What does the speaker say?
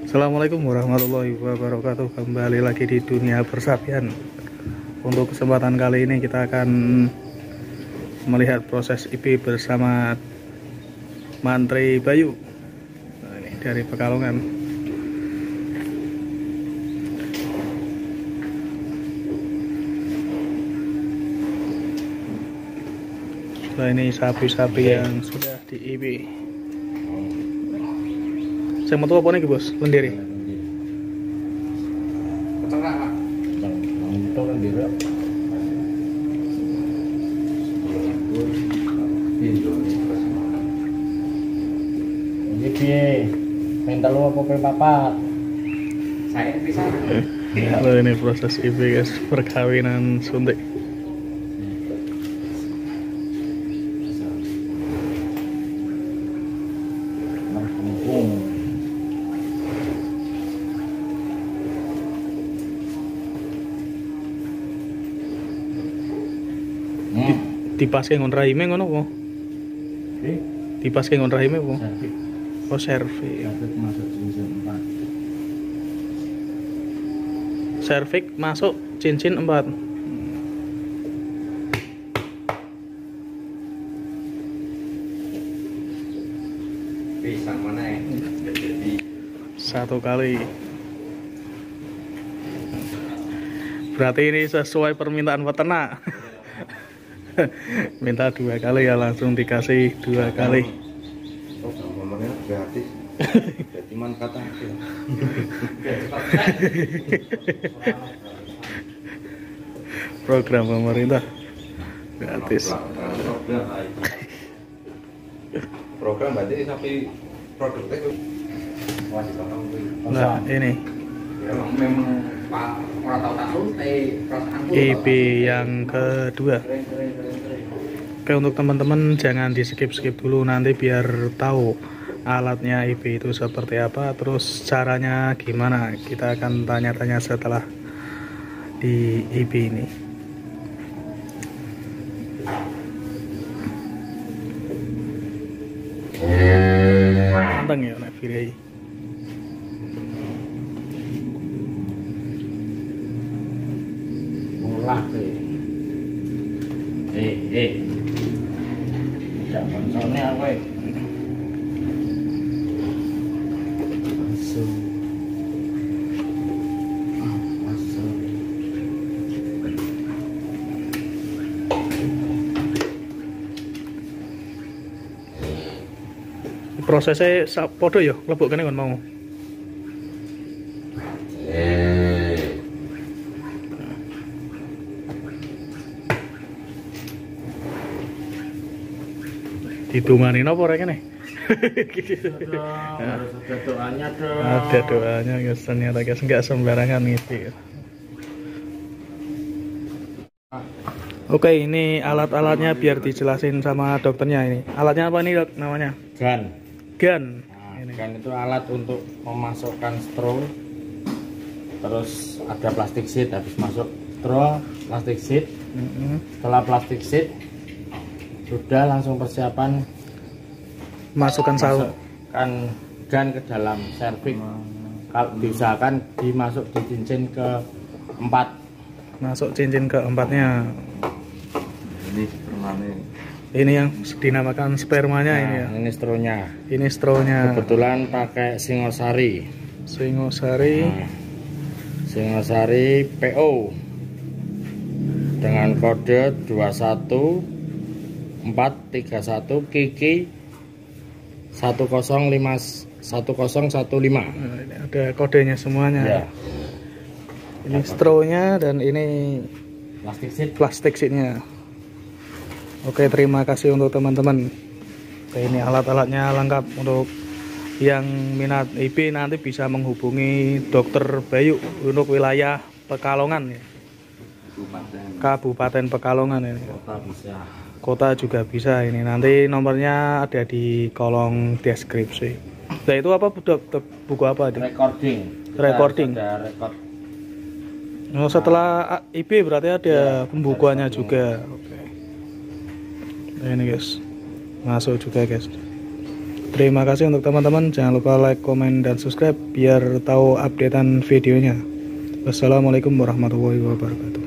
Assalamualaikum warahmatullahi wabarakatuh. Kembali lagi di dunia persapian. Untuk kesempatan kali ini kita akan melihat proses IP bersama Mantri Bayu. Nah, ini dari Pekalongan. Nah, ini sapi-sapi yang sudah di IP. Saya mau tahu apa nih bos? Lendiri. Peternak pak. Untuk lendiri. Ini piye? Mental lu apa papat? Saya bisa. Lalu ini proses IP guys, perkawinan suntik. Dipaske ngon rahime ngono apa? Dipaske ngon rahime apa? Oh, servik. Servik masuk cincin 4. Pisang mana ya? Satu kali. Berarti ini sesuai permintaan peternak. Minta 2 kali ya, langsung dikasih 2 kali. Nomornya gratis. Jadi man kata. Program pemerintah gratis. Program berarti sapi produknya. Nah, ini memang Pak orang tahu tak suntik perasaan IP yang kedua. Oke, untuk teman-teman jangan di skip dulu, nanti biar tahu alatnya IP itu seperti apa, terus caranya gimana. Kita akan tanya-tanya setelah di IP ini. Manteng ya nek Virai. Mulah tidak konsolnya apa masuk masuk Prosesnya podo ya, lebok kene kon mau. Didungani apa ora kene? harus ada doanya dong. Ada doanya guys, ternyata guys nggak sembarangan ngisi. Oke, ini alat-alatnya biar dijelasin sama dokternya ini. Alatnya apa nih dok namanya? Gun. Gun. Nah, gun itu alat untuk memasukkan straw. Terus ada plastik sheet, habis masuk straw, plastik sheet. Setelah plastik sheet sudah langsung persiapan Masukkan gun ke dalam serviks. Kalau diusahakan dimasuk di cincin ke-4. Masuk cincin ke-4-nya. Ini spermanya. Ini yang dinamakan spermanya. Nah, ini ya. ini stronya. Ini stronya. Kebetulan pakai Singosari. Singosari. Nah, Singosari PO dengan kode 21431 KK 1015. Nah, ini ada kodenya semuanya. Ya. Ini stronya dan ini plastik sheetnya. Oke, terima kasih untuk teman-teman. Oke, ini alat-alatnya lengkap. Untuk yang minat IP nanti bisa menghubungi Dokter Bayu untuk wilayah Pekalongan ya. Kabupaten Pekalongan ini. Kota juga bisa. Ini nanti nomornya ada di kolom deskripsi. Nah, itu apa buku apa? Recording. Ada rekod. Oh, setelah IP berarti ada pembukuannya juga. Oke. Nah, ini guys, masuk juga guys. Terima kasih untuk teman-teman, jangan lupa like, komen, dan subscribe biar tahu updatean videonya. Wassalamualaikum warahmatullahi wabarakatuh.